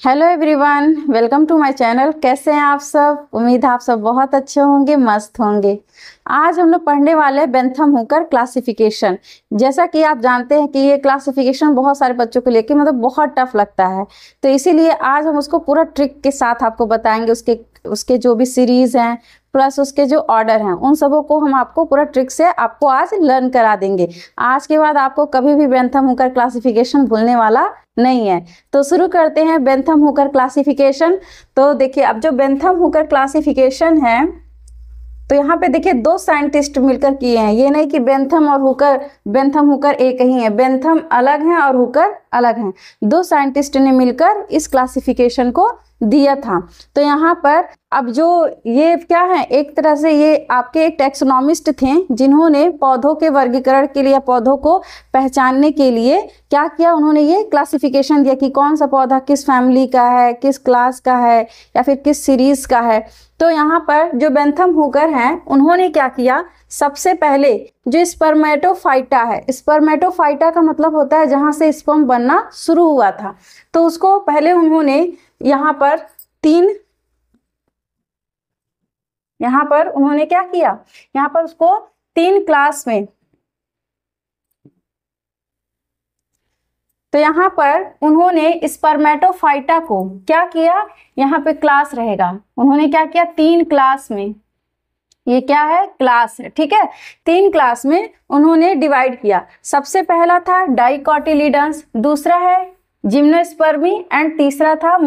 Hello everyone, welcome to my channel. कैसे हैं आप सब? उम्मीद है आप सब बहुत अच्छे होंगे, मस्त होंगे। आज हम लोग पढ़ने वाले हैं बेंथम हुकर क्लासिफिकेशन। जैसा कि आप जानते हैं कि ये क्लासिफिकेशन बहुत सारे बच्चों को लेके मतलब बहुत टफ लगता है, तो इसीलिए आज हम उसको पूरा ट्रिक के साथ आपको बताएंगे। उसके जो भी सीरीज हैं प्लस उसके जो ऑर्डर हैं उन सबों को हम आपको पूरा ट्रिक से आपको आज लर्न करा देंगे। आज के बाद आपको कभी भी बेंथम हुकर क्लासिफिकेशन भूलने वाला नहीं है। तो शुरू करते हैं बेंथम हुकर क्लासिफिकेशन। तो देखिए, अब जो बेंथम हुकर क्लासिफिकेशन है तो यहाँ पे देखिए दो साइंटिस्ट मिलकर किए हैं। ये नहीं कि बेंथम हुकर एक ही है, बेंथम अलग हैं और हुकर अलग हैं। दो साइंटिस्ट ने मिलकर इस क्लासिफिकेशन को दिया था। तो यहाँ पर अब जो ये क्या है, एक तरह से ये आपके एक टैक्सोनॉमिस्ट थे जिन्होंने पौधों के वर्गीकरण के लिए, पौधों को पहचानने के लिए क्या किया, उन्होंने ये क्लासिफिकेशन दिया कि कौन सा पौधा किस फैमिली का है, किस क्लास का है या फिर किस सीरीज का है। तो यहाँ पर जो बेंथम हुकर हैं उन्होंने क्या किया, सबसे पहले जो स्पर्मेटोफाइटा है, स्पर्मेटोफाइटा का मतलब होता है जहाँ से स्पर्म बनना शुरू हुआ था, तो उसको पहले उन्होंने यहाँ पर उन्होंने क्या किया, यहाँ पर उसको 3 क्लास में, तो यहाँ पर उन्होंने स्पर्मेटोफाइटा को क्या किया, यहाँ पे क्लास रहेगा, उन्होंने क्या किया 3 क्लास में, ये क्या है क्लास है, ठीक है, 3 क्लास में उन्होंने डिवाइड किया। सबसे पहला था डाइकोटिलीडन्स, दूसरा है जिम्नोस्पर्मी एंड तीसरा था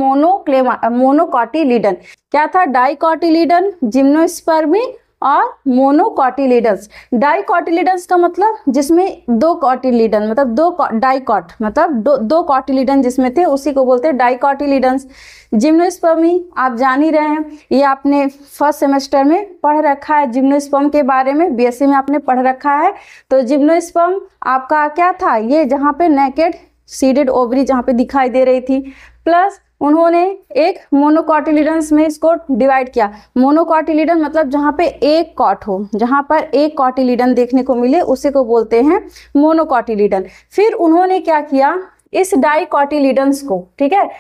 मोनोकोटिलीडन। क्या था, डाइकोटिलीडन, जिम्नोस्पर्मी और मोनोकोटिलीडन्स। डाइकोटिलीडन्स का मतलब जिसमें 2 कोटिलीडन, मतलब 2 डाइकोट, मतलब दो कोटिलीडन जिसमें थे उसी को बोलते हैं डाइकोटिलीडन्स। जिम्नोस्पर्मी आप जान ही रहे हैं, ये आपने फर्स्ट सेमेस्टर में पढ़ रखा है, जिम्नोस्पर्म के बारे में बीएससी में आपने पढ़ रखा है। तो जिम्नोस्पर्म आपका क्या था, ये जहाँ पे नेकेड सीडेड ओवरी जहाँ पे दिखाई दे रही थी, प्लस उन्होंने एक मोनोकोटिलीडन्स में इसको डिवाइड किया। मोनोकोटिलीडन मतलब जहाँ पे एक कॉट हो, जहाँ पर एक कोटिलीडन देखने को मिले उसी को बोलते हैं मोनोकोटिलीडन। फिर उन्होंने क्या किया, इस डाइकोटिलीडन्स को, ठीक है,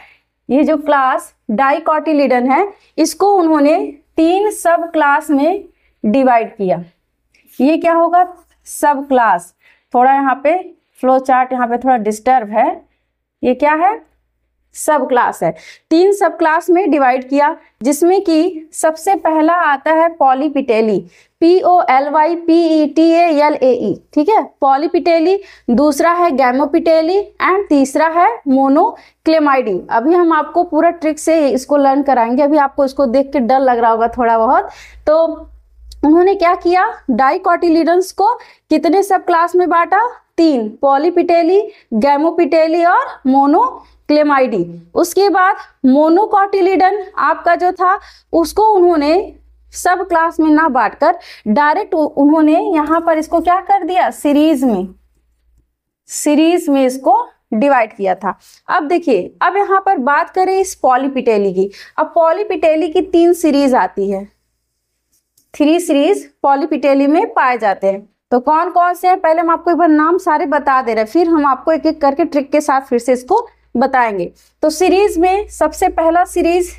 ये जो क्लास डाइकोटिलीडन है इसको उन्होंने 3 सब क्लास में डिवाइड किया। ये क्या होगा, सब क्लास। थोड़ा यहाँ पे फ्लो चार्ट यहाँ पे थोड़ा डिस्टर्ब है, ये क्या है, सब क्लास है। 3 सब क्लास में डिवाइड किया, जिसमें कि सबसे पहला आता है पॉलीपिटेली, POLYPETALAE, ठीक है, पॉलीपिटेली। दूसरा है गैमोपिटेली एंड तीसरा है मोनोक्लेमाइडी। अभी हम आपको पूरा ट्रिक से इसको लर्न कराएंगे, अभी आपको इसको देख के डर लग रहा होगा थोड़ा बहुत। तो उन्होंने क्या किया, डाइकोटिलीडन्स को कितने सब क्लास में बांटा, 3, पॉलीपिटेली, गैमोपिटेली और मोनोक्लेमाइडी। उसके बाद मोनोकोटिलीडन आपका जो था उसको उन्होंने सब क्लास में ना बांटकर डायरेक्ट उन्होंने यहाँ पर इसको क्या कर दिया, सीरीज में इसको डिवाइड किया था। अब देखिए, अब यहाँ पर बात करें इस पॉलीपिटेली की। अब पॉलीपिटेली की 3 सीरीज आती है, 3 सीरीज पॉलीपिटेली में पाए जाते हैं। तो कौन कौन से हैं, पहले हम आपको एक बार नाम सारे बता दे रहे हैं, फिर हम आपको एक एक करके ट्रिक के साथ फिर से इसको बताएंगे। तो सीरीज में सबसे पहला सीरीज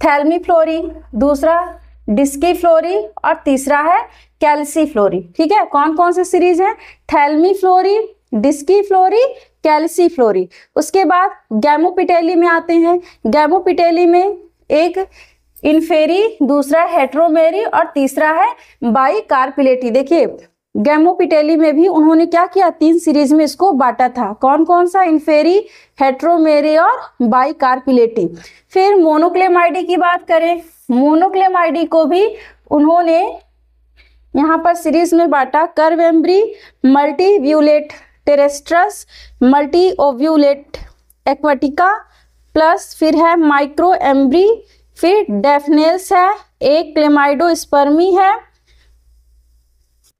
थैल्मीफ्लोरी, दूसरा डिस्कीफ्लोरी और तीसरा है कैल्सीफ्लोरी, ठीक है। कौन कौन से सीरीज है, थैल्मीफ्लोरी, डिस्कीफ्लोरी, कैल्सीफ्लोरी। उसके बाद गैमोपिटेली में आते हैं, गैमोपिटेली में एक इन्फेरी, दूसरा हेट्रोमेरी और तीसरा है बाइकार्पिलेटी। देखिए गैमोपिटेली में भी उन्होंने क्या किया, 3 सीरीज में इसको बांटा था। कौन कौन सा, इन्फेरी, हेट्रोमेरी और बाइकार्पिलेटी। फिर मोनोक्लेमाइडी की बात करें, मोनोक्लेमाइडी को भी उन्होंने यहाँ पर सीरीज में बांटा, कर्वेम्ब्री, मल्टीव्यूलेट टेरेस्ट्रस, मल्टी ओव्यूलेट एक्वाटिका, प्लस फिर है माइक्रो एम्ब्री, फिर डेफनेल्स है, एक क्लेमाइडोस्पर्मी है,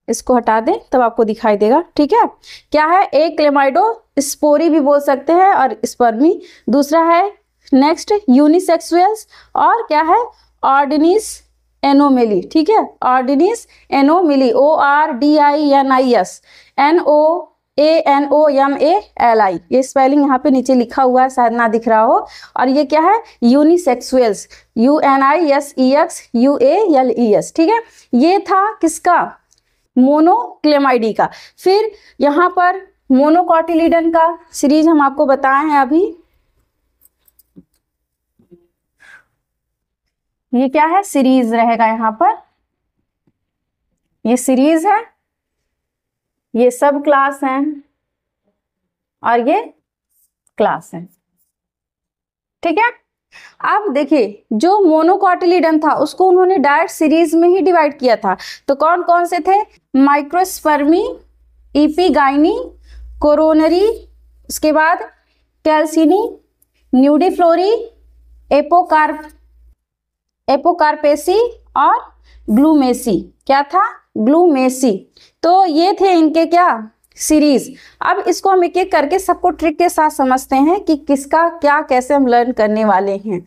इसको हटा दें तब आपको दिखाई देगा, ठीक है। क्या है, एक क्लेमाइडोस्पोरी भी बोल सकते हैं और स्पर्मी। दूसरा है नेक्स्ट यूनिसेक्सुअल्स और क्या है, ऑर्डिनिस एनोमेली, ठीक है, ऑर्डिनिस एनोमिली, ORDINIS, ANOMALI, ये स्पेलिंग यहाँ पे नीचे लिखा हुआ है, शायद ना दिख रहा हो। और ये क्या है? यूनिसेक्सुअल्स, UNISEXUALES, ठीक है। ये था किसका? मोनोक्लेमाइडी का। फिर यहाँ पर मोनोकॉटिलिडन का सीरीज हम आपको बताए हैं अभी। ये क्या है? सीरीज रहेगा यहाँ पर, ये सीरीज है, ये सब क्लास हैं और ये क्लास है, ठीक है। अब देखिए, जो मोनोकॉटिलिडन था उसको उन्होंने डायरेक्ट सीरीज में ही डिवाइड किया था। तो कौन कौन से थे? माइक्रोस्पर्मी, इपीगाइनी, कोरोनरी, उसके बाद कैल्सिनी, न्यूडीफ्लोरी, एपोकार्पेसी और ग्लूमेसी। क्या था? ग्लूमेसी। तो ये थे इनके क्या? सीरीज। अब इसको हम एक एक करके सबको ट्रिक के साथ समझते हैं कि किसका क्या कैसे हम लर्न करने वाले हैं।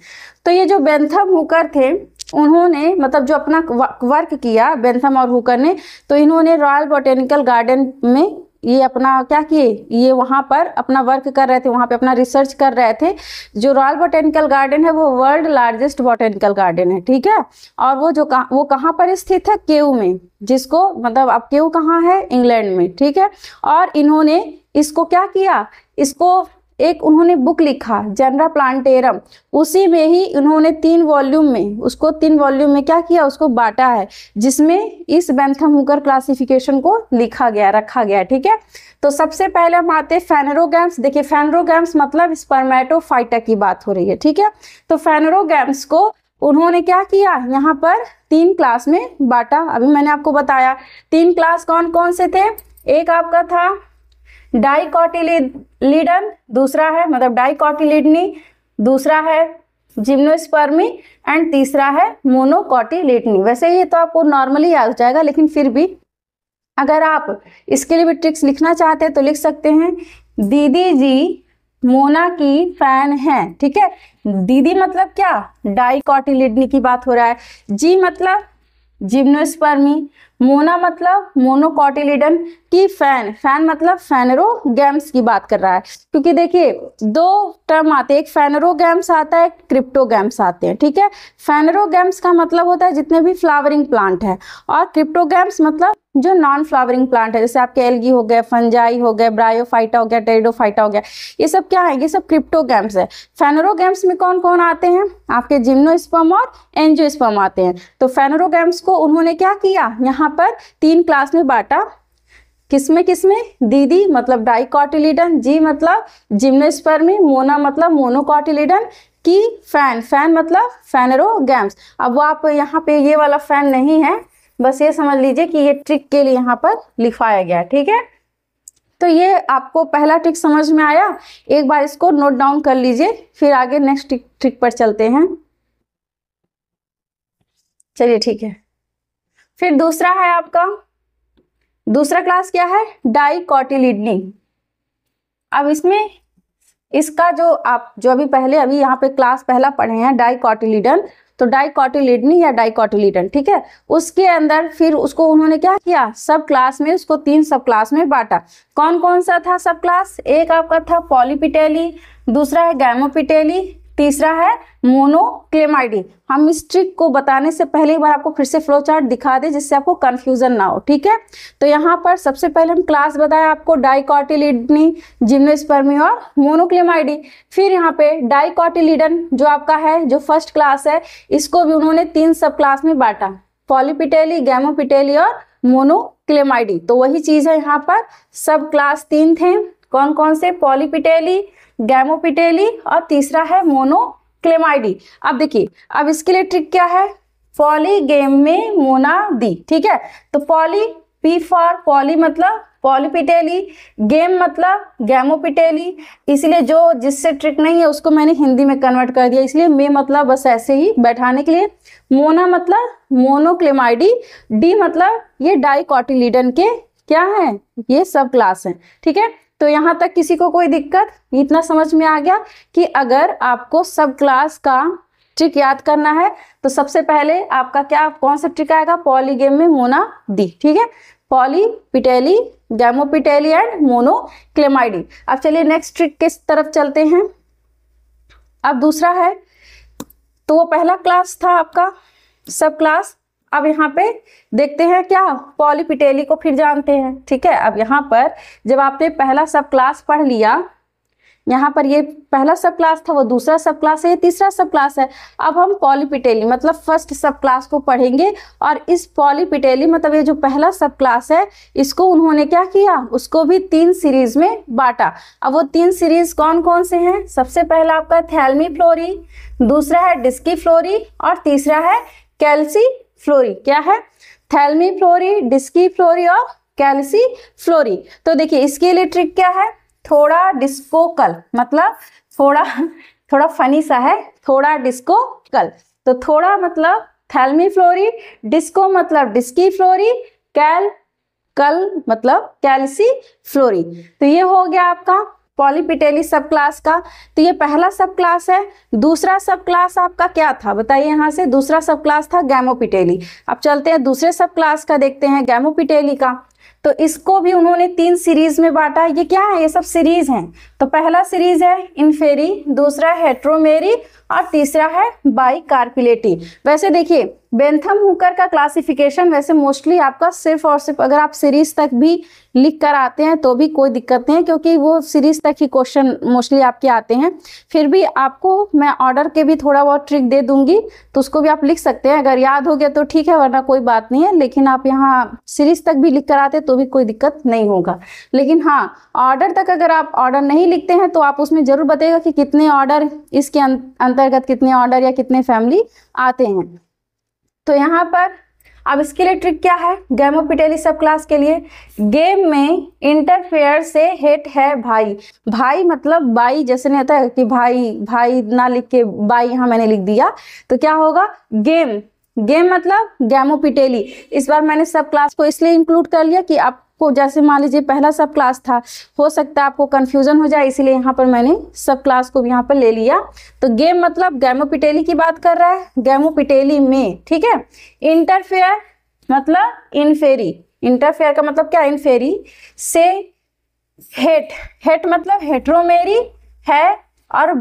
तो ये जो बेंथम हुकर थे, उन्होंने मतलब जो अपना वर्क किया बेंथम और हुकर ने, तो इन्होंने रॉयल बॉटेनिकल गार्डन में ये अपना क्या किए, ये वहाँ पर अपना वर्क कर रहे थे, वहाँ पे अपना रिसर्च कर रहे थे। जो रॉयल बॉटेनिकल गार्डन है वो वर्ल्ड लार्जेस्ट बॉटेनिकल गार्डन है, ठीक है। और वो कहाँ पर स्थित है? केयू में, जिसको मतलब अब केयू कहाँ है? इंग्लैंड में, ठीक है। और इन्होंने इसको क्या किया? इसको एक उन्होंने बुक लिखा जनरा प्लांटेरम, उसी में ही उन्होंने 3 वॉल्यूम में उसको 3 वॉल्यूम में क्या किया? उसको बांटा है, जिसमें इस बेंथम हुकर क्लासिफिकेशन को लिखा गया, रखा गया, ठीक है। तो सबसे पहले हम आते हैं फेनेरोगैम्स। देखिए, फेनेरोगैम्स मतलब स्पर्मेटोफाइटा की बात हो रही है, ठीक है। तो फेनेरोगैम्स को उन्होंने क्या किया? यहाँ पर 3 क्लास में बांटा। अभी मैंने आपको बताया 3 क्लास कौन कौन से थे। एक आपका था डाइकोटिलिडन, दूसरा है मतलब डाइकोटिलिडनी, दूसरा है जिम्नोस्पर्मी एंड तीसरा है मोनोकोटिलिडनी। वैसे ये तो आपको नॉर्मली याद हो जाएगा, लेकिन फिर भी अगर आप इसके लिए भी ट्रिक्स लिखना चाहते हैं तो लिख सकते हैं, दीदी जी मोना की फैन है, ठीक है। दीदी मतलब क्या? डाइकोटिलिडनी की बात हो रहा है। जी मतलब जिम्नोस्पर्मी, मोना मतलब मोनोकॉटिलिडन की फैन, फैन मतलब फेनेरोगैम्स की बात कर रहा है। क्योंकि देखिए 2 टर्म आते हैं, एक फेनेरोगैम्स आता है, एक क्रिप्टोगैम्स आते हैं, ठीक है। फेनेरोगैम्स का मतलब होता है जितने भी फ्लावरिंग प्लांट है, और क्रिप्टोगैम्स मतलब जो नॉन फ्लावरिंग प्लांट है, जैसे आपके एल्गी हो गए, फंजाई हो गए, ब्रायोफाइटा हो गया, टेरिडोफाइटा हो गया, ये सब क्या है? ये सब क्रिप्टोगैम्स है। फेनेरोगैम्स में कौन कौन आते हैं? आपके जिम्नोस्पर्म और एंजियोस्पर्म आते हैं। तो फेनेरोगैम्स को उन्होंने क्या किया? यहाँ पर 3 क्लास में बांटा। किसमें किसमें? दीदी मतलब डाइकोटिलिडन, जी मतलब जिम्नोस्पर्मी, मोना मतलब मोनोकोटिलिडन की फैन, फैन मतलब फेनेरोगैम्स। अब वो आप यहाँ पे ये वाला फैन नहीं है, बस ये समझ लीजिए कि ये ट्रिक के लिए यहाँ पर लिखवाया गया, ठीक है। तो ये आपको पहला ट्रिक समझ में आया। एक बार इसको नोट डाउन कर लीजिए, फिर आगे नेक्स्ट ट्रिक पर चलते हैं। चलिए ठीक है। फिर दूसरा है आपका, दूसरा क्लास क्या है? डाइकोटिलिडनी। अब इसमें इसका जो अभी यहाँ पे क्लास पहला पढ़े हैं डाइकोटिलिडन, तो डाइकोटिलिडनी या डाइकोटिलिडन, ठीक है। उसके अंदर फिर उसको उन्होंने क्या किया? सब क्लास में उसको 3 सब क्लास में बांटा। कौन कौन सा था सब क्लास? एक आपका था पॉलीपिटेली, दूसरा है गैमोपिटेली, तीसरा है मोनोक्लेमाइडी। हम इस ट्रिक को बताने से पहले एक बार आपको फिर से फ्लो चार्ट दिखा दें, जिससे आपको कंफ्यूजन ना हो, ठीक है। तो यहाँ पर सबसे पहले हम क्लास बताया आपको डाइकोटिलिडनी, जिम्नोस्पर्मी और मोनोक्लेमाइडी। फिर यहाँ पे डाइकोटिलिडन जो आपका है, जो फर्स्ट क्लास है, इसको भी उन्होंने 3 सब क्लास में बांटा, पॉलीपिटेली, गैमोपिटेली और मोनोक्लेमाइडी। तो वही चीज है यहाँ पर, सब क्लास 3 थे। कौन कौन से? पॉलीपिटेली, गैमोपिटेली और तीसरा है मोनोक्लेमाइडी। अब देखिए, अब इसके लिए ट्रिक क्या है? पॉलीगेम में मोनादी, ठीक है। तो पॉली, पी फॉर पॉली मतलब पॉलीपिटेली, गेम मतलब गैमोपिटेली, इसलिए जो जिससे ट्रिक नहीं है उसको मैंने हिंदी में कन्वर्ट कर दिया, इसलिए मे मतलब बस ऐसे ही बैठाने के लिए। मोना मतलब मोनोक्लेमाइडी, डी मतलब ये डाइकोटिलिडन के क्या है? ये सब क्लास हैं, ठीक है। तो यहाँ तक किसी को कोई दिक्कत? इतना समझ में आ गया कि अगर आपको सब क्लास का ट्रिक याद करना है तो सबसे पहले आपका क्या कौन सा ट्रिक आएगा? पॉलीगेम में मोना दी, ठीक है। पॉलीपिटेली, गैमोपिटेली एंड मोनोक्लेमाइडी। अब चलिए नेक्स्ट ट्रिक के तरफ चलते हैं। अब दूसरा है, तो वो पहला क्लास था आपका सब क्लास। अब यहाँ पे देखते हैं क्या, पॉलीपिटेली को फिर जानते हैं, ठीक है। अब यहाँ पर जब आपने पहला सब क्लास पढ़ लिया, यहाँ पर ये पहला सब क्लास था, वो दूसरा सब क्लास है, ये तीसरा सब क्लास है। अब हम पॉलीपिटेली मतलब फर्स्ट सब क्लास को पढ़ेंगे, और इस पॉलीपिटेली मतलब ये जो पहला सब क्लास है, इसको उन्होंने क्या किया, उसको भी 3 सीरीज में बांटा। अब वो 3 सीरीज कौन कौन से हैं? सबसे पहला आपका थैल्मीफ्लोरी, दूसरा है डिस्कीफ्लोरी, और तीसरा है कैल्सीफ्लोरी। क्या है? थैल्मीफ्लोरी, डिस्कीफ्लोरी और कैल्सीफ्लोरी। तो देखिए इसके लिए ट्रिक क्या है, थोड़ा डिस्कोकल, मतलब थोड़ा फनी सा है, थोड़ा डिस्कोकल। तो थोड़ा मतलब थैल्मीफ्लोरी, डिस्को मतलब डिस्कीफ्लोरी, कल मतलब कैल्सीफ्लोरी। तो ये हो गया आपका पॉलीपिटेली सब क्लास का। तो ये पहला सब क्लास है। दूसरा सब क्लास आपका क्या था बताइए? यहाँ से दूसरा सब क्लास था गैमोपिटेली। अब चलते हैं दूसरे सब क्लास का, देखते हैं गैमोपिटेली का। तो इसको भी उन्होंने 3 सीरीज में बांटा। ये क्या है? ये सब सीरीज हैं। तो पहला सीरीज है इन्फेरी, दूसरा है हेट्रोमेरी, और तीसरा है बाइकार्पिलेटी। वैसे देखिए बेंथम हुकर का क्लासिफिकेशन वैसे मोस्टली आपका सिर्फ और सिर्फ अगर आप सीरीज तक भी लिख कर आते हैं तो भी कोई दिक्कत नहीं है, क्योंकि वो सीरीज तक ही क्वेश्चन मोस्टली आपके आते हैं। फिर भी आपको मैं ऑर्डर के भी थोड़ा बहुत ट्रिक दे दूंगी, तो उसको भी आप लिख सकते हैं। अगर याद हो गया तो ठीक है, वरना कोई बात नहीं है। लेकिन आप यहाँ सीरीज तक भी लिख कर आते तो भी कोई दिक्कत नहीं होगा। लेकिन हाँ, ऑर्डर तक अगर आप ऑर्डर नहीं लिखते हैं तो आप उसमें जरूर बताइएगा कि कितने ऑर्डर इसके अंतर्गत, कितने ऑर्डर या कितने फैमिली आते हैं। तो यहाँ पर अब इसके लिए ट्रिक क्या है गैमोपिटेली सब क्लास के लिए? गेम में इंटरफेयर से हेट है भाई। भाई मतलब बाई, जैसे नहीं होता है कि भाई ना लिख के बाई यहाँ मैंने लिख दिया, तो क्या होगा? गेम मतलब गैमोपिटेली। इस बार मैंने सब क्लास को इसलिए इंक्लूड कर लिया कि आपको, जैसे मान लीजिए पहला सब क्लास था, हो सकता है आपको कंफ्यूजन हो जाए, इसीलिए यहाँ पर मैंने सब क्लास को भी यहाँ पर ले लिया। तो गेम मतलब गैमोपिटेली की बात कर रहा है, गैमोपिटेली में, ठीक है। इंटरफेयर मतलब इनफेरी, इंटरफेयर का मतलब क्या? इनफेरी से हेट मतलब हेट्रोमेरी है, और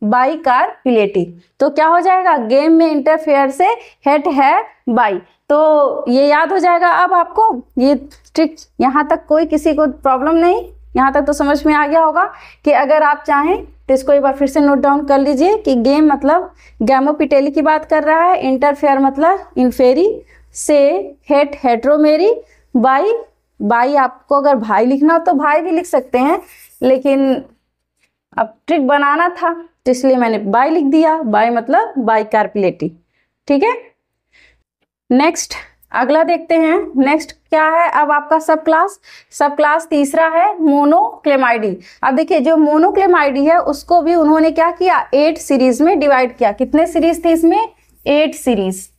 बाइकार्पिलेटी। तो क्या हो जाएगा? गेम में इंटरफेयर से हेट है बाई। तो ये याद हो जाएगा अब आपको ये ट्रिक। यहाँ तक कोई किसी को प्रॉब्लम नहीं? यहाँ तक तो समझ में आ गया होगा कि अगर आप चाहें तो इसको एक बार फिर से नोट डाउन कर लीजिए कि गेम मतलब गैमोपिटेली की बात कर रहा है, इंटरफेयर मतलब इनफेरी, से हेट हेट्रोमेरी, बाई आपको अगर भाई लिखना हो तो भाई भी लिख सकते हैं, लेकिन अब ट्रिक बनाना था तो इसलिए मैंने बाई लिख दिया। बाई मतलब बाइकार्पिलेटी, ठीक है। नेक्स्ट अगला देखते हैं। नेक्स्ट क्या है? अब आपका सब क्लास तीसरा है मोनोक्लेमाइडी। अब देखिए जो मोनोक्लेमाइडी है उसको भी उन्होंने क्या किया? 8 सीरीज में डिवाइड किया। कितने सीरीज थे इसमें? 8 सीरीज।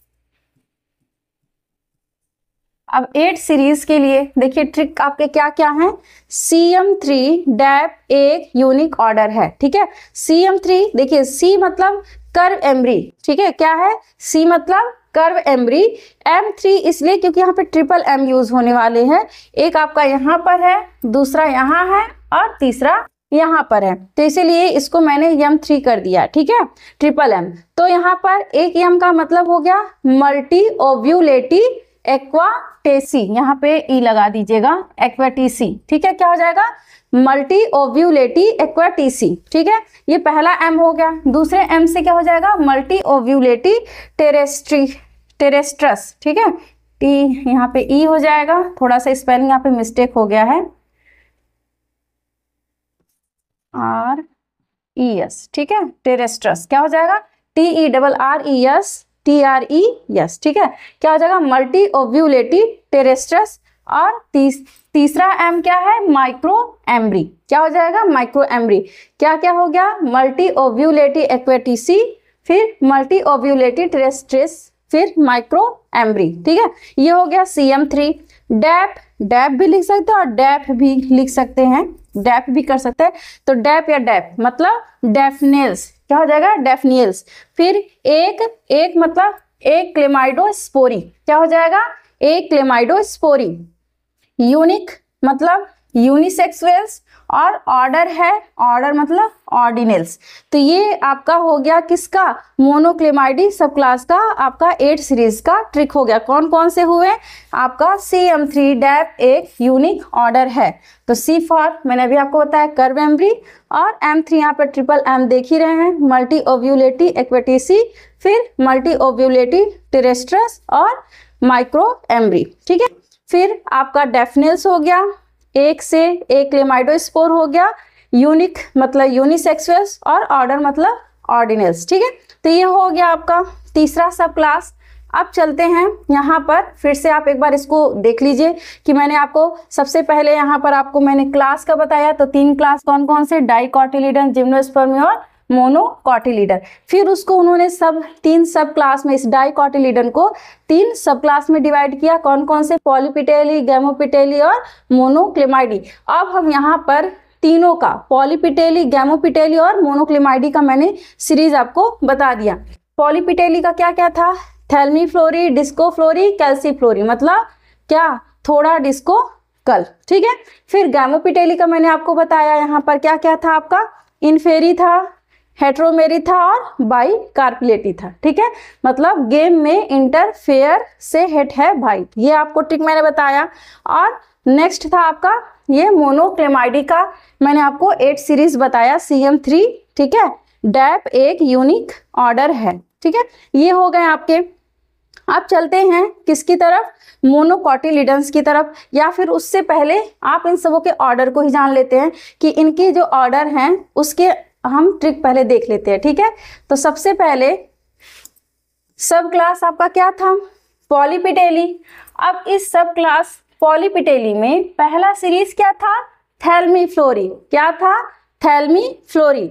अब 8 सीरीज के लिए देखिए ट्रिक आपके क्या क्या है? CM3 डैप एक यूनिक ऑर्डर है, ठीक है। CM3 देखिए, C मतलब कर्व एम्ब्री, ठीक है। क्या है? C मतलब कर्व एम्ब्री। M3 इसलिए क्योंकि यहाँ पे ट्रिपल M यूज होने वाले हैं। एक आपका यहाँ पर है, दूसरा यहाँ है, और तीसरा यहाँ पर है, तो इसीलिए इसको मैंने M3 कर दिया, ठीक है, ट्रिपल M। तो यहाँ पर एक M का मतलब हो गया मल्टी ओव्यूलेटी एक्वाटेसी, यहाँ पे ई लगा दीजिएगा, एक्वाटेसी, ठीक है। क्या हो जाएगा? मल्टी ओव्यूलेटी एक्वाटेसी, ठीक है। ये पहला एम हो गया। दूसरे एम से क्या हो जाएगा? मल्टी ओव्यूलेटी टेरेस्ट्रस, ठीक है। टी यहाँ पे ई हो जाएगा, थोड़ा सा स्पेलिंग यहाँ पे मिस्टेक हो गया है, RES, ठीक है। टेरेस्ट्रस क्या हो जाएगा? TERRES, ठीक है। क्या हो जाएगा? मल्टी ओव्यूलेटी टेरेस्ट्रस। और तीसरा एम क्या है? Micro Embry. क्या हो जाएगा? Micro Embry. क्या क्या हो गया? मल्टी ओव्यूलेटी एक्वाटेसी, फिर मल्टी ओव्यूलेटी टेरेस्ट्रस, फिर माइक्रो एम्ब्री, ठीक है। ये हो गया CM3। डैप भी लिख सकते हैं और डैप भी लिख सकते हैं, डैप भी कर सकते हैं। तो डैप या डैप मतलब डेफनेल्स। क्या हो जाएगा? डेफनियल्स। फिर एक मतलब एक क्लेमाइडोस्पोरी। क्या हो जाएगा? एक क्लेमाइडोस्पोरी। यूनिक मतलब यूनिसेक्सुअल्स, और ऑर्डर है, ऑर्डर मतलब ऑर्डिनल्स। तो ये आपका हो गया किसका, मोनोक्लेमाइडी सब क्लास का आपका 8 सीरीज का ट्रिक हो गया। कौन कौन से हुए, आपका CM3 डैप एक यूनिक ऑर्डर है। तो C फॉर मैंने अभी आपको बताया कर्व एम्ब्री, और M3 यहाँ पर ट्रिपल M देख ही रहे हैं, मल्टी ओव्यूलेटी एक्वेटिसी, फिर मल्टी ओव्यूलेटी टेरेस्ट्रस और माइक्रो एम्ब्री। ठीक है, फिर आपका डेफनेल्स हो गया, एक से एक क्लेमाइडोस्पोर हो गया, यूनिक मतलब यूनिसेक्सुअल्स, और ऑर्डर मतलब ऑर्डिनल्स। ठीक है, तो ये हो गया आपका तीसरा सब क्लास। अब चलते हैं यहाँ पर, फिर से आप एक बार इसको देख लीजिए कि मैंने आपको सबसे पहले यहाँ पर आपको मैंने क्लास का बताया। तो 3 क्लास कौन कौन से, डाइकोटिलीडन, जिम्नोस्पर्मी और मोनोकोटिलीडन। फिर उसको उन्होंने 3 सब क्लास में, इस डाइकोटिलीडन को 3 सब क्लास में डिवाइड किया। कौन कौन से, पॉलीपिटेली, गैमोपिटेली और मोनोक्लेमाइडी। अब हम यहाँ पर तीनों का, पॉलीपिटेली, गैमोपिटेली और मोनोक्लेमाइडी का मैंने सीरीज आपको बता दिया। पॉलीपिटेली का क्या क्या था, थैल्मीफ्लोरी, डिस्कोफ्लोरी, कैल्सीफ्लोरी, मतलब क्या, थोड़ा डिस्को कल। ठीक है, फिर गैमोपिटेली का मैंने आपको बताया यहाँ पर क्या क्या था, आपका इन्फेरी था, हेट्रोमेरी था और बाई कार्पिलेटी था। ठीक है, मतलब गेम में इंटरफेयर से हेट है भाई, ये आपको ट्रिक मैंने बताया। और नेक्स्ट था आपका ये मोनोक्लेमाइडी का, मैंने आपको 8 सीरीज बताया, CM3। ठीक है, डैप एक यूनिक ऑर्डर है। ठीक है, ये हो गए आपके। अब चलते हैं किसकी तरफ, मोनोकोटिलीडन्स की तरफ, या फिर उससे पहले आप इन सबों के ऑर्डर को ही जान लेते हैं कि इनके जो ऑर्डर हैं उसके हम ट्रिक पहले देख लेते हैं। ठीक है, तो सबसे पहले सब क्लास आपका क्या था, पॉलीपिटेली। अब इस सब क्लास पॉलीपिटेली में पहला सीरीज क्या था, थैल्मीफ्लोरी। क्या था, थैल्मीफ्लोरी।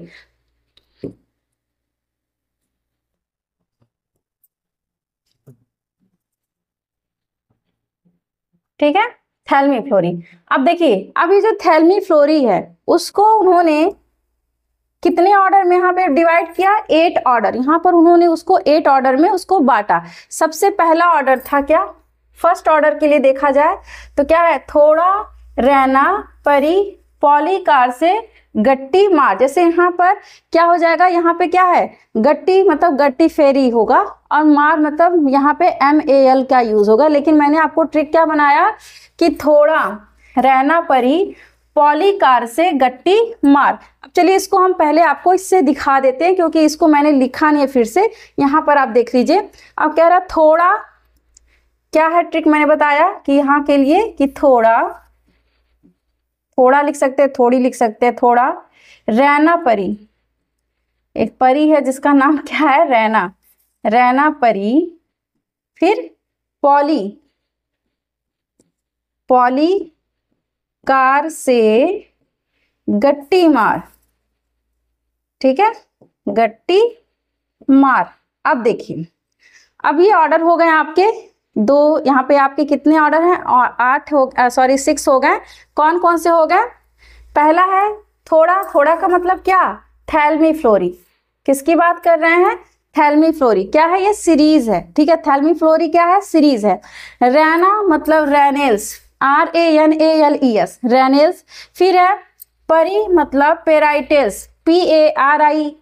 ठीक है, थैल्मीफ्लोरी। अब देखिए, अब ये जो थैल्मीफ्लोरी है उसको उन्होंने कितने ऑर्डर में यहाँ पे डिवाइड किया, 8 ऑर्डर। यहाँ पर उन्होंने उसको 8 ऑर्डर में उसको बांटा। सबसे पहला ऑर्डर था क्या, फर्स्ट ऑर्डर के लिए देखा जाए तो क्या है, थोड़ा, रैना, परी, पॉलीकार से गट्टी, मार। जैसे यहाँ पर क्या हो जाएगा, यहाँ पे क्या है, गट्टी मतलब गट्टी फेरी होगा, और मार मतलब यहाँ पे MAL का यूज होगा। लेकिन मैंने आपको ट्रिक क्या बनाया कि थोड़ा, रैना, परी, पॉलीकार से गट्टी, मार। अब चलिए इसको हम पहले आपको इससे दिखा देते हैं, क्योंकि इसको मैंने लिखा नहीं है फिर से, यहाँ पर आप देख लीजिए। अब कह रहा थोड़ा, क्या है ट्रिक मैंने बताया कि यहाँ के लिए कि थोड़ा, थोड़ा लिख सकते हैं, थोड़ी लिख सकते हैं, थोड़ा, रैना, परी, एक परी है जिसका नाम क्या है, रैना, रैना, परी, फिर पॉली, पॉली कार से गट्टी, मार। ठीक है, गट्टी, मार। अब देखिए, अब ये ऑर्डर हो गए आपके दो, यहाँ पे आपके कितने ऑर्डर हैं, और 6 हो गए। कौन कौन से हो गए, पहला है थोड़ा, थोड़ा का मतलब क्या, थैल्मीफ्लोरी। किसकी बात कर रहे हैं, थैल्मीफ्लोरी। क्या है, ये सीरीज है। ठीक है, थैल्मीफ्लोरी क्या है, सीरीज है। रैना मतलब रैनेल्स, RANALES, रैनेल्स। फिर है परी मतलब पेराइटेल्स, PARIETALES,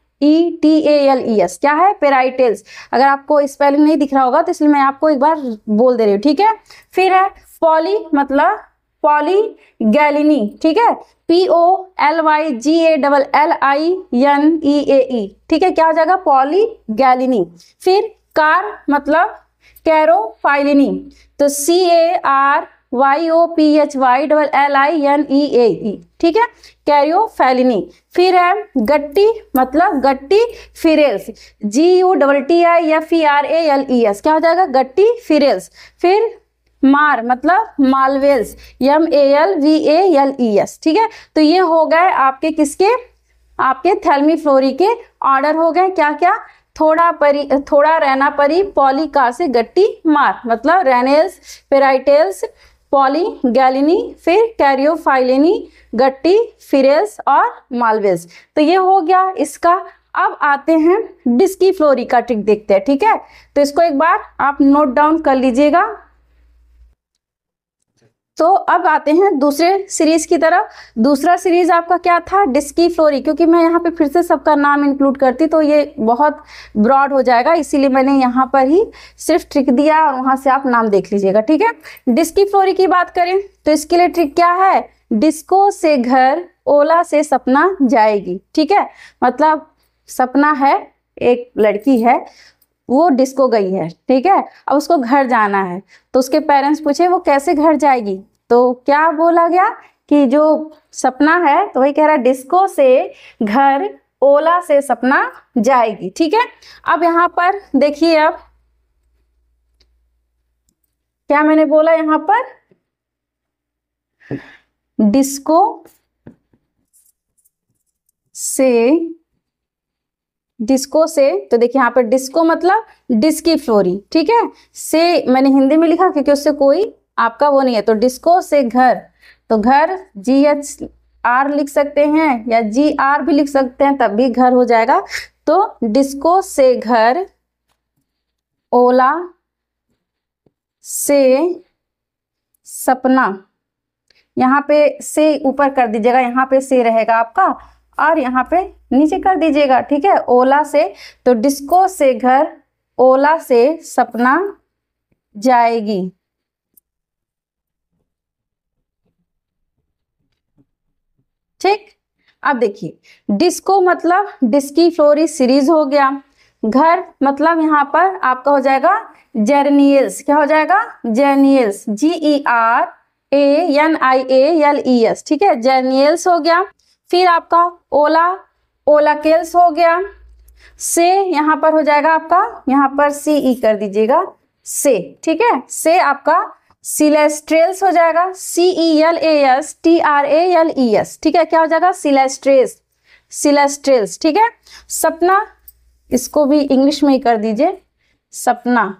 क्या है, पेराइटेल्स। अगर आपको स्पेलिंग नहीं दिख रहा होगा तो इसलिए मैं आपको एक बार बोल दे रही हूँ। ठीक है, फिर है पॉली मतलब पॉलीगैलिनी। ठीक है, POLYGALLINEAE। ठीक है, क्या हो जाएगा, पॉलीगैलिनी। फिर कार मतलब कैरोफाइलिनी, तो CARYOPHYLLINEAE। ठीक है, कैरियोफैलिनी। फिर है गट्टी मतलब गट्टी फिरेल्स, GUTTIFERALES, क्या हो जाएगा, गट्टी फिरेल्स। फिर मार मतलब मालवेल्स, MALVALES। ठीक है, तो ये हो गए आपके किसके, आपके थैल्मीफ्लोरी के ऑर्डर हो गए। क्या क्या, थोड़ा, परी, थोड़ा, रैना, परी, पॉलीकार से गट्टी, मार, मतलब रैनेल्स, पेराइटेल्स, पॉलीगैलिनी, फिर कैरियोफाइलिनी, गट्टी फिरेल्स और मालवेल्स। तो ये हो गया इसका। अब आते हैं डिस्कीफ्लोरी का ट्रिक देखते हैं। ठीक है, तो इसको एक बार आप नोट डाउन कर लीजिएगा। तो अब आते हैं दूसरे सीरीज की तरफ। दूसरा सीरीज आपका क्या था, डिस्की फ्लोरी। क्योंकि मैं यहाँ पे फिर से सबका नाम इंक्लूड करती तो ये बहुत ब्रॉड हो जाएगा, इसीलिए मैंने यहाँ पर ही सिर्फ ट्रिक दिया और वहां से आप नाम देख लीजिएगा, ठीक है। डिस्की फ्लोरी की बात करें तो इसके लिए ट्रिक क्या है, डिस्को से घर, ओला से सपना जाएगी, ठीक है। मतलब सपना है, एक लड़की है, वो डिस्को गई है, ठीक है। अब उसको घर जाना है, तो उसके पेरेंट्स पूछे वो कैसे घर जाएगी, तो क्या बोला गया कि जो सपना है, तो वही कह रहा है डिस्को से घर, ओला से सपना जाएगी, ठीक है। अब यहाँ पर देखिए, अब क्या मैंने बोला, यहाँ पर डिस्को से, तो देखिए यहाँ पर डिस्को मतलब डिस्की फ्लोरी, ठीक है। से मैंने हिंदी में लिखा क्योंकि उससे कोई आपका वो नहीं है, तो डिस्को से घर, तो घर GHR लिख सकते हैं या GR भी लिख सकते हैं, तब भी घर हो जाएगा। तो डिस्को से घर, ओला से सपना, यहाँ पे से ऊपर कर दीजिएगा, यहाँ पे से रहेगा आपका, और यहाँ पे नीचे कर दीजिएगा, ठीक है। ओला से, तो डिस्को से घर, ओला से सपना जाएगी, ठीक। अब देखिए डिस्को मतलब डिस्की फ्लोरी सीरीज हो गया, घर मतलब यहाँ पर आपका हो जाएगा जेरनियल्स, क्या हो जाएगा, जेरनियल्स, GERANIALES, ठीक है, जेरनियल्स हो गया। फिर आपका ओला, ओलाकेल्स हो गया। से यहाँ पर हो जाएगा आपका, यहाँ पर CE कर दीजिएगा, से, ठीक है। से आपका सिलेस्ट्रेल्स हो जाएगा, CELASTRALES, ठीक है। क्या हो जाएगा, सिलेस्ट्रेल्स, सिलेस्ट्रेल्स, ठीक है। सपना, इसको भी इंग्लिश में ही कर दीजिए, सपना,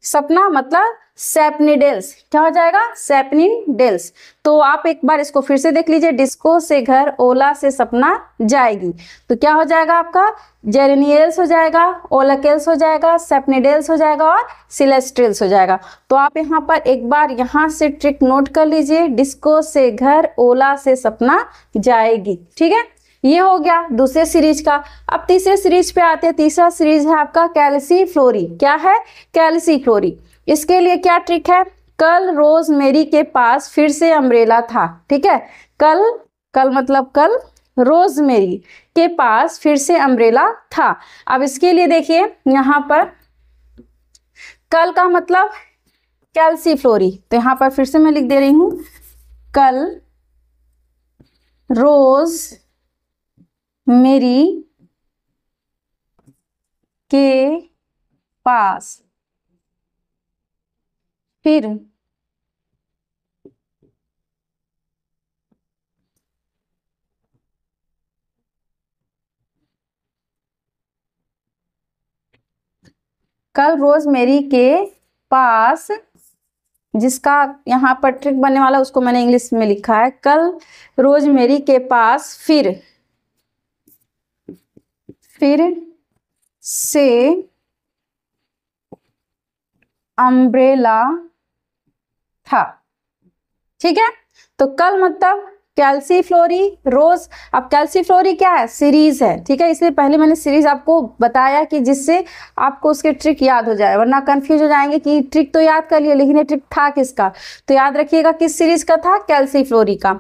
सपना मतलब सेपनिडेल्स, क्या हो जाएगा, सेपनिडेल्स। तो आप एक बार इसको फिर से देख लीजिए, डिस्को से घर, ओला से सपना जाएगी, तो क्या हो जाएगा आपका, जेरेनियल्स हो जाएगा, ओलाकेल्स हो जाएगा, सेपनिडेल्स हो जाएगा और सिलेस्ट्रेल्स हो जाएगा। तो आप यहाँ पर एक बार यहाँ से ट्रिक नोट कर लीजिए, डिस्को से घर, ओला से सपना जाएगी, ठीक है। ये हो गया दूसरे सीरीज का। अब तीसरे सीरीज पे आते हैं। तीसरा सीरीज है आपका कैल्सीफ्लोरी। क्या है, कैल्सीफ्लोरी। इसके लिए क्या ट्रिक है, कल रोज मेरी के पास फिर से अम्ब्रेला था, ठीक है। कल, कल मतलब कल, रोज मेरी के पास फिर से अम्ब्रेला था। अब इसके लिए देखिए यहाँ पर कल का मतलब कैल्सीफ्लोरी, तो यहाँ पर फिर से मैं लिख दे रही हूं, कल रोज मेरी के पास फिर कल रोज मेरी के पास, जिसका यहाँ पर ट्रिक बनने वाला उसको मैंने इंग्लिश में लिखा है, कल रोज मेरी के पास फिर से अम्ब्रेला था, ठीक है। तो कल मतलब कैल्सीफ्लोरी, रोज। अब कैल्सीफ्लोरी क्या है, सीरीज है, ठीक है। इसलिए पहले मैंने सीरीज आपको बताया कि जिससे आपको उसके ट्रिक याद हो जाए, वरना कंफ्यूज हो जाएंगे कि ट्रिक तो याद कर लिए लेकिन ये ट्रिक था किसका। तो याद रखिएगा किस सीरीज का था, कैल्सीफ्लोरी का।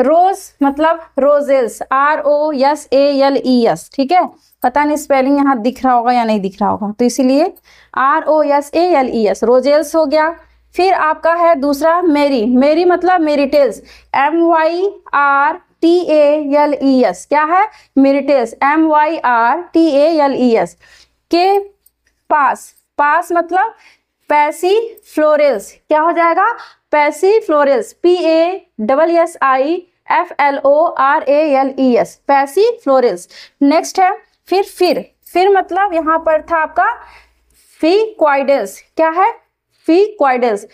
रोज मतलब रोजेल्स, ROSALES, ठीक है। पता नहीं स्पेलिंग यहाँ दिख रहा होगा या नहीं दिख रहा होगा, तो इसीलिए ROSALES, रोजेल्स हो गया। फिर आपका है दूसरा मेरी, मेरी मतलब मेरिटेल्स, MYRTALES, क्या है, मेरिटेल्स, MYRTALES। के पास, पास मतलब पैसीफ्लोरेल्स, क्या हो जाएगा, पैसीफ्लोरेल्स, PASSIFLORALES, पैसीफ्लोरेल्स। नेक्स्ट है फिर मतलब यहाँ पर था आपका फीक्वाइडेल्स, क्या है, फीक्वाइडेल्स,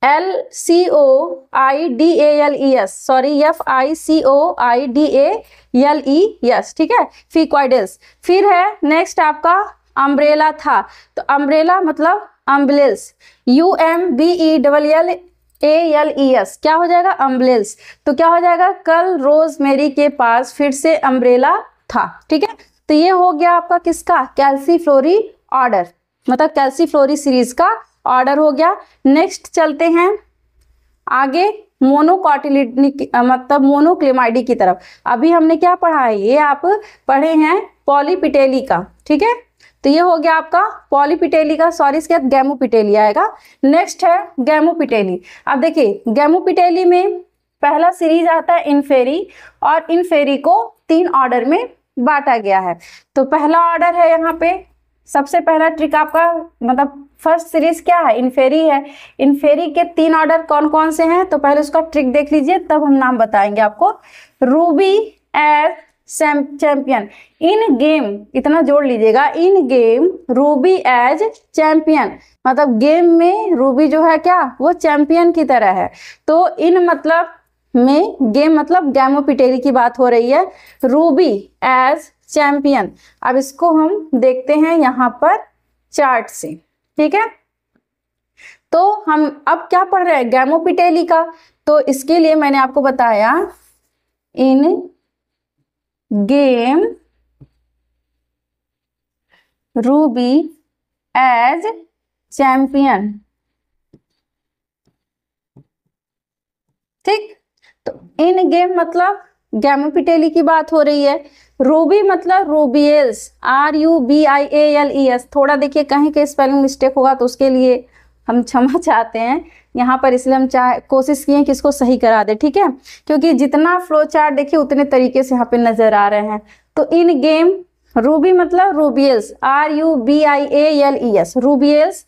FLCOIDALES, सॉरी FICOIDALES, ठीक है, फीक्वाइडेल्स। फिर है नेक्स्ट आपका अम्ब्रेला था, तो अम्ब्रेला मतलब अम्ब्रेल्स, UMBELLALES क्या हो जाएगा, अम्ब्रेल्स। तो क्या हो जाएगा, कल रोजमेरी के पास फिर से अम्ब्रेला था। ठीक है, तो ये हो गया आपका किसका, कैल्सीफ्लोरी ऑर्डर, मतलब कैल्सीफ्लोरी सीरीज का ऑर्डर हो गया। नेक्स्ट चलते हैं आगे मोनोकॉटिलिडनी मतलब मोनोक्लेमाइडी की तरफ। अभी हमने क्या पढ़ा है, ये आप पढ़े हैं पॉलीपिटेली का। ठीक है, तो ये हो गया आपका पॉलीपिटेली का, सॉरी इसके बाद गैमोपिटेली आएगा। नेक्स्ट है गैमोपिटेली। अब देखिए गैमोपिटेली में पहला सीरीज आता है इन्फेरी, और इन्फेरी को 3 ऑर्डर में बांटा गया है। तो पहला ऑर्डर है यहाँ पे, सबसे पहला ट्रिक आपका मतलब फर्स्ट सीरीज क्या है, इन्फेरी है। इन्फेरी के 3 ऑर्डर कौन कौन से हैं, तो पहले उसका ट्रिक देख लीजिए तब हम नाम बताएंगे आपको। Ruby as champion in game, इतना जोड़ लीजिएगा, in game ruby as champion, मतलब गेम में रूबी जो है क्या, वो चैंपियन की तरह है। तो इन मतलब में गेम मतलब गैमोपिटेली की बात हो रही है, रूबी एज चैंपियन। अब इसको हम देखते हैं यहाँ पर चार्ट से। ठीक है, तो हम अब क्या पढ़ रहे हैं, गैमोपिटेली का। तो इसके लिए मैंने आपको बताया in game ruby as champion. ठीक, तो इन गेम मतलब गैमोपिटेली की बात हो रही है। रूबी मतलब रूबियल्स, RUBIALES। थोड़ा देखिए कहीं के स्पेलिंग मिस्टेक होगा तो उसके लिए हम क्षमा चाहते हैं यहाँ पर, इसलिए हम कोशिश किए कि इसको सही करा दे। ठीक है, क्योंकि जितना फ्लो चार्ट देखिए उतने तरीके से यहाँ पे नजर आ रहे हैं। तो इन गेम रूबी मतलब रूबियल्स, RUBIALES, रूबियल्स।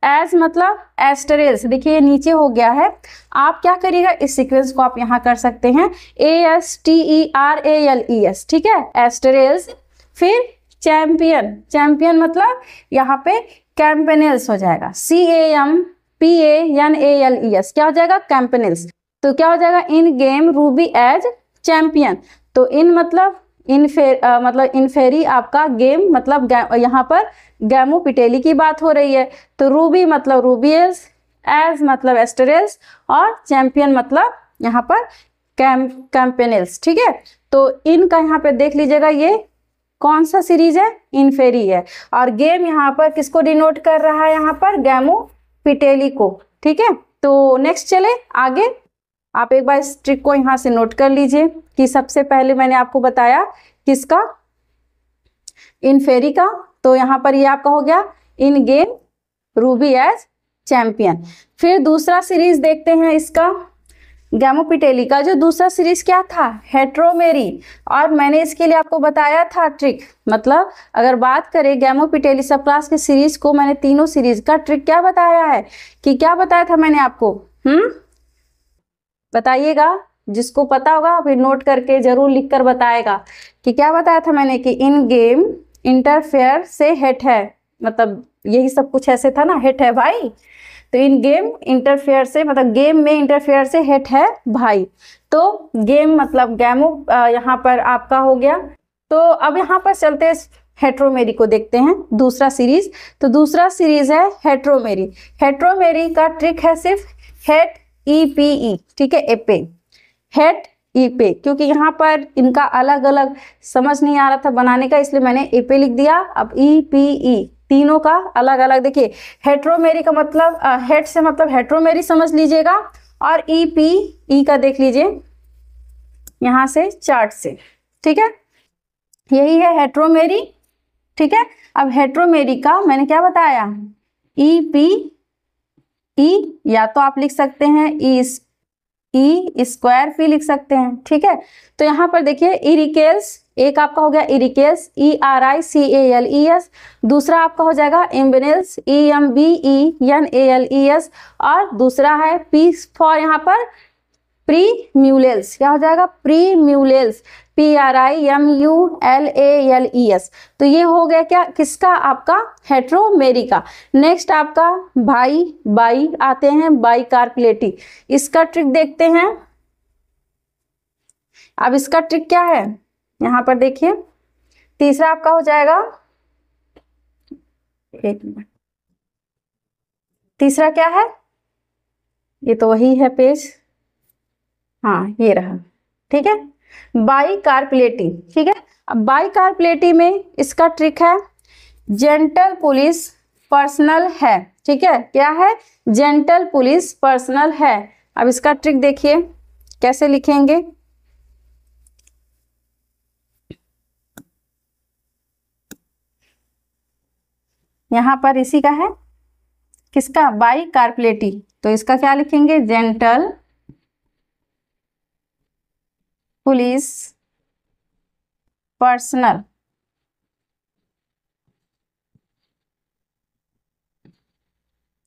एज मतलब एस्टरेल्स, देखिए ये नीचे हो गया है। आप क्या करिएगा, इस सीक्वेंस को आप यहाँ कर सकते हैं, ASTERALES। ठीक है, एस्टरेल्स। फिर चैंपियन, चैंपियन मतलब यहाँ पे कैंपेनेल्स हो जाएगा, CAMPANALES, क्या हो जाएगा, कैंपेनेल्स। तो क्या हो जाएगा, in game ruby as champion. तो इन मतलब मतलब इन्फेरी आपका गेम मतलब यहाँ पर गैमोपिटेली की बात हो रही है। तो रूबी मतलब रूबियल्स, एज मतलब एस्टरेल्स, और चैंपियन मतलब यहाँ पर कैंपेनेल्स। ठीक है, तो इनका यहाँ पे देख लीजिएगा ये कौन सा सीरीज है, इन्फेरी है। और गेम यहाँ पर किसको डिनोट कर रहा है, यहाँ पर गैमोपिटेली को। ठीक है, तो नेक्स्ट चले आगे। आप एक बार इस ट्रिक को यहाँ से नोट कर लीजिए कि सबसे पहले मैंने आपको बताया किसका, इन्फेरी का। तो यहाँ पर ये आपका हो गया in game ruby as champion. फिर दूसरा सीरीज देखते हैं इसका, गैमोपिटेली का जो दूसरा सीरीज क्या था, हेट्रोमेरी। और मैंने इसके लिए आपको बताया था ट्रिक, मतलब अगर बात करें गैमोपिटेली सब क्लास के सीरीज को, मैंने तीनों सीरीज का ट्रिक क्या बताया है, कि क्या बताया था मैंने आपको, बताइएगा, जिसको पता होगा फिर नोट करके जरूर लिख कर बताएगा कि क्या बताया था मैंने, कि इन गेम इंटरफेयर से हेट है, मतलब यही सब कुछ ऐसे था ना, हेट है भाई। तो इन गेम इंटरफेयर से मतलब गेम में इंटरफेयर से हेट है भाई। तो गेम मतलब गैमो यहाँ पर आपका हो गया। तो अब यहाँ पर चलते हैं हेट्रोमेरी को देखते हैं, दूसरा सीरीज। तो दूसरा सीरीज है हेट्रोमेरी। हेट्रोमेरी का ट्रिक है सिर्फ हेट EPE। ठीक है, एपे, हेट EPE, क्योंकि यहाँ पर इनका अलग अलग समझ नहीं आ रहा था बनाने का, इसलिए मैंने एपे लिख दिया। अब EPE तीनों का अलग अलग देखिए, हेट्रोमेरी का मतलब हेट से मतलब हेट्रोमेरी समझ लीजिएगा, और EPE का देख लीजिए यहाँ से चार्ट से। ठीक है, यही है हेट्रोमेरी। ठीक है, अब हेट्रोमेरी का मैंने क्या बताया, EPE, या तो आप लिख सकते हैं E स्क्वायर भी लिख सकते हैं। ठीक है, तो यहाँ पर देखिए इरिकेल्स, एक आपका हो गया इरिकेल्स ERICALES, दूसरा आपका हो जाएगा इम्बेनेल्स EMBENALES, और दूसरा है P फॉर यहाँ पर प्रीम्यूलेल्स, क्या हो जाएगा, प्रीम्यूलेल्स PRIMULALES। तो ये हो गया क्या, किसका, आपका हेट्रोमेरी का। नेक्स्ट आपका बाई आते हैं, बाई कार्पिलेटी। इसका ट्रिक देखते हैं। अब इसका ट्रिक क्या है, यहाँ पर देखिए, तीसरा आपका हो जाएगा एक मिनट, तीसरा क्या है, ये तो वही है पेज, हाँ ये रहा, ठीक है, बाई कार्पलेटी। ठीक है, अब बाई कार्पलेटी में इसका ट्रिक है जेंटल पुलिस पर्सनल है। ठीक है, क्या है, जेंटल पुलिस पर्सनल है। अब इसका ट्रिक देखिए कैसे लिखेंगे। यहां पर इसी का है, किसका, बाई कार्पलेटी, तो इसका क्या लिखेंगे, जेंटल पुलिस पर्सनल।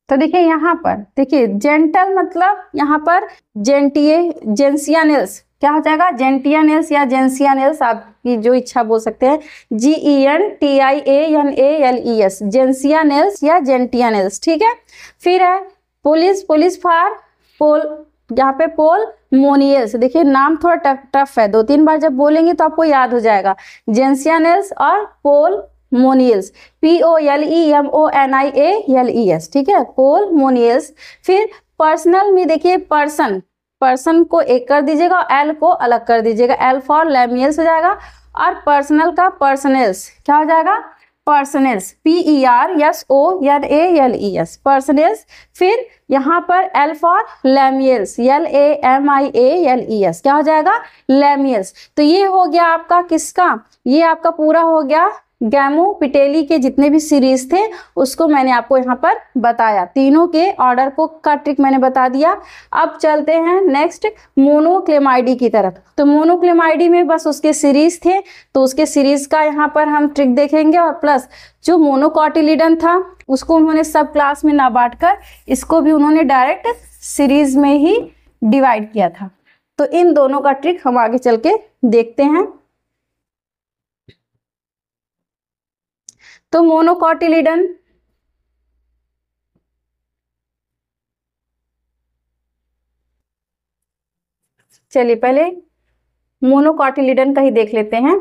तो देखिए यहाँ पर, देखिए जेंटल मतलब यहाँ पर जेंसिया नेल्स, क्या हो जाएगा, जेंटिया नेल्स या जेंसिया नेल्स, आपकी जो इच्छा बोल सकते हैं, GENTIANALES, जेंसिया नेल्स या जेंटिया नेल्स। ठीक है, फिर है पुलिस, पुलिस फॉर पोल, यहाँ पे पोल मोनियल्स, देखिए नाम थोड़ा टफ है, 2-3 बार जब बोलेंगे तो आपको याद हो जाएगा, जेंसिया नेल्स और पोल मोनियल्स, POLEMONIALES। ठीक है, पोल मोनियल्स। फिर पर्सनल में देखिए पर्सन, पर्सन को एक कर दीजिएगा और एल को अलग कर दीजिएगा, एल फॉर लेमियल्स हो जाएगा, और पर्सनल का पर्सनल्स क्या हो जाएगा, पर्सनल्स, PERSONALES, पर्सनल्स। फिर यहाँ पर एल फॉर लेमियल्स, LAMIALES, क्या हो जाएगा, लेमियल्स। तो ये हो गया आपका किसका, ये आपका पूरा हो गया गैमो पिटेली के जितने भी सीरीज थे उसको मैंने आपको यहाँ पर बताया, तीनों के ऑर्डर को का ट्रिक मैंने बता दिया। अब चलते हैं नेक्स्ट मोनोक्लेमाइडी की तरफ। तो मोनोक्लेमाइडी में बस उसके सीरीज थे, तो उसके सीरीज का यहाँ पर हम ट्रिक देखेंगे, और प्लस जो मोनोकॉटिलिडन था उसको उन्होंने सब क्लास में ना बांट कर इसको भी उन्होंने डायरेक्ट सीरीज में ही डिवाइड किया था। तो इन दोनों का ट्रिक हम आगे चल के देखते हैं। तो मोनोकॉटिलिडन, चलिए पहले मोनोकॉटिलिडन का ही देख लेते हैं।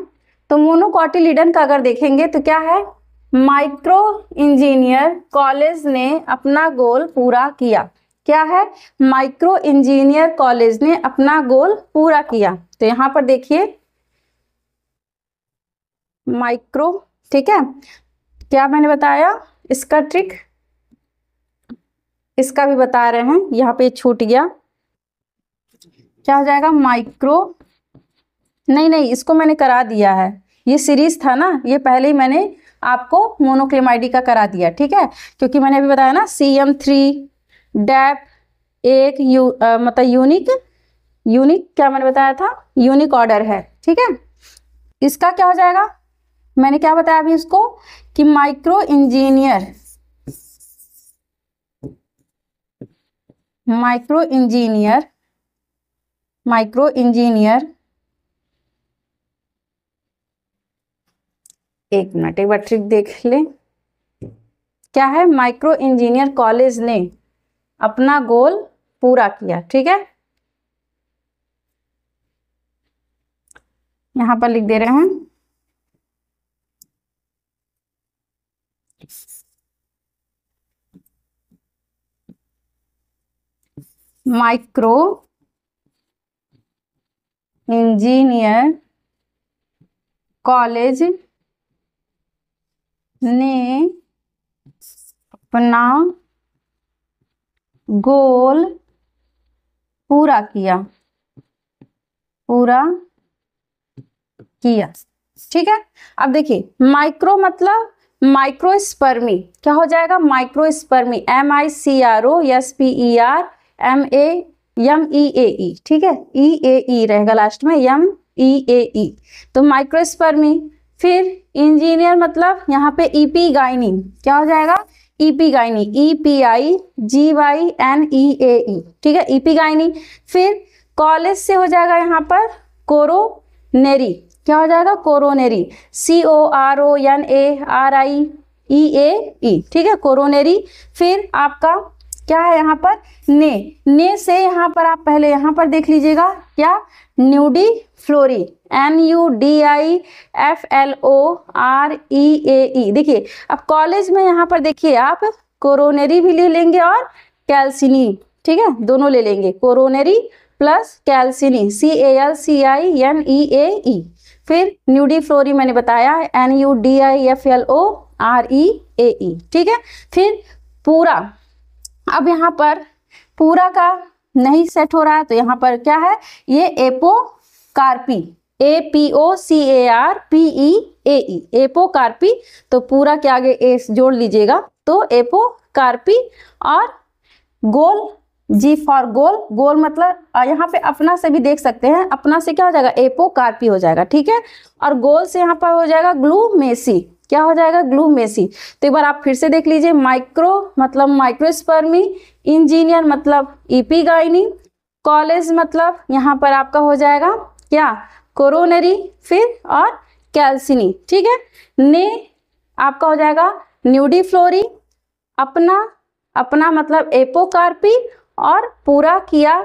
तो मोनोकॉटिलिडन का अगर देखेंगे तो क्या है, माइक्रो इंजीनियर कॉलेज ने अपना गोल पूरा किया। क्या है, माइक्रो इंजीनियर कॉलेज ने अपना गोल पूरा किया। तो यहां पर देखिए माइक्रो, ठीक है, क्या मैंने बताया इसका ट्रिक, इसका भी बता रहे हैं, यहाँ पे छूट गया, क्या हो जाएगा, माइक्रो, नहीं इसको मैंने करा दिया है, ये सीरीज था ना, ये पहले ही मैंने आपको मोनोक्लेमाइडी का करा दिया। ठीक है, क्योंकि मैंने अभी बताया ना CM3 डैप एक मतलब यूनिक क्या मैंने बताया था, यूनिक ऑर्डर है। ठीक है, इसका क्या हो जाएगा, मैंने क्या बताया अभी इसको कि माइक्रो इंजीनियर एक मिनट, एक बार ट्रिक देख ले, क्या है, माइक्रो इंजीनियर कॉलेज ने अपना गोल पूरा किया। ठीक है, यहां पर लिख दे रहे हैं माइक्रो इंजीनियर कॉलेज ने अपना गोल पूरा किया, ठीक है, अब देखिए माइक्रो मतलब माइक्रोस्पर्मी, क्या हो जाएगा, माइक्रोस्पर्मी, MICROSPERMAMEAE, ठीक है, EAE रहेगा लास्ट में, MEAE, तो माइक्रोस्पर्मी। फिर इंजीनियर मतलब यहाँ पे EPGYNE, क्या हो जाएगा, EPGYNE, EPIGYNEAE, ठीक है, EPGYNE। फिर कॉलेज से हो जाएगा यहाँ पर कोरोनरी, क्या हो जाएगा, कोरोनरी, CORONARIEAE, ठीक है, कोरोनरी। फिर आपका क्या है यहाँ पर, ने से यहाँ पर आप पहले यहाँ पर देख लीजिएगा क्या, न्यूडीफ्लोरी, NUDIFLOREAE। देखिए अब कॉलेज में यहाँ पर देखिए आप कोरोनरी भी ले लेंगे और कैल्सिनी, ठीक है, दोनों ले लेंगे, कोरोनरी प्लस कैल्सिनी, CALCINEAE। फिर न्यूडीफ्लोरी मैंने बताया NUDIFLOREAE, ठीक है। फिर पूरा, अब यहाँ पर पूरा का नहीं सेट हो रहा है तो यहाँ पर क्या है, ये एपोकार्पी, APOCARPEAE, एपोकार्पी, तो पूरा के आगे ए जोड़ लीजिएगा तो एपोकार्पी। और गोल, G फॉर गोल, गोल मतलब यहाँ पे अपना से भी देख सकते हैं, अपना से क्या हो जाएगा, एपोकार्पी हो जाएगा, ठीक है। और गोल से यहाँ पर हो जाएगा ग्लूमेसी, क्या हो जाएगा, ग्लूमेसी। तो एक बार आप फिर से देख लीजिए, माइक्रो मतलब माइक्रोस्पर्मी, इंजीनियर मतलब इपीगाइनी, कॉलेज मतलब यहाँ पर आपका हो जाएगा क्या, कोरोनरी, फिर और कैल्सिनी, ठीक है। ने आपका हो जाएगा न्यूडीफ्लोरी, अपना मतलब एपोकार्पी, और पूरा किया,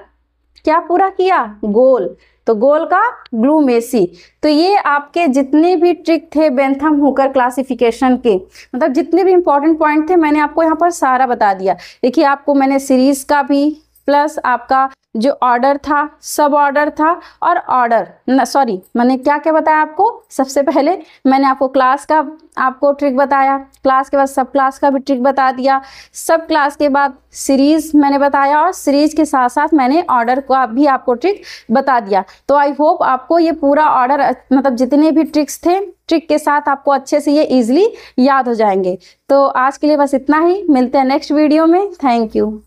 क्या पूरा किया, गोल, तो गोल का ग्लूमेसी। तो ये आपके जितने भी ट्रिक थे बेंथम हुकर क्लासिफिकेशन के, मतलब जितने भी इंपॉर्टेंट पॉइंट थे मैंने आपको यहाँ पर सारा बता दिया। देखिए आपको मैंने सीरीज का भी, प्लस आपका जो ऑर्डर था, सब ऑर्डर था, और ऑर्डर सॉरी मैंने क्या क्या बताया आपको, सबसे पहले मैंने आपको क्लास का आपको ट्रिक बताया, क्लास के बाद सब क्लास का भी ट्रिक बता दिया, सब क्लास के बाद सीरीज मैंने बताया, और सीरीज के साथ साथ मैंने ऑर्डर का भी आपको ट्रिक बता दिया। तो आई होप आपको ये पूरा ऑर्डर मतलब जितने भी ट्रिक्स थे, ट्रिक के साथ आपको अच्छे से ये इजीली याद हो जाएंगे। तो आज के लिए बस इतना ही, मिलते हैं नेक्स्ट वीडियो में। Thank you.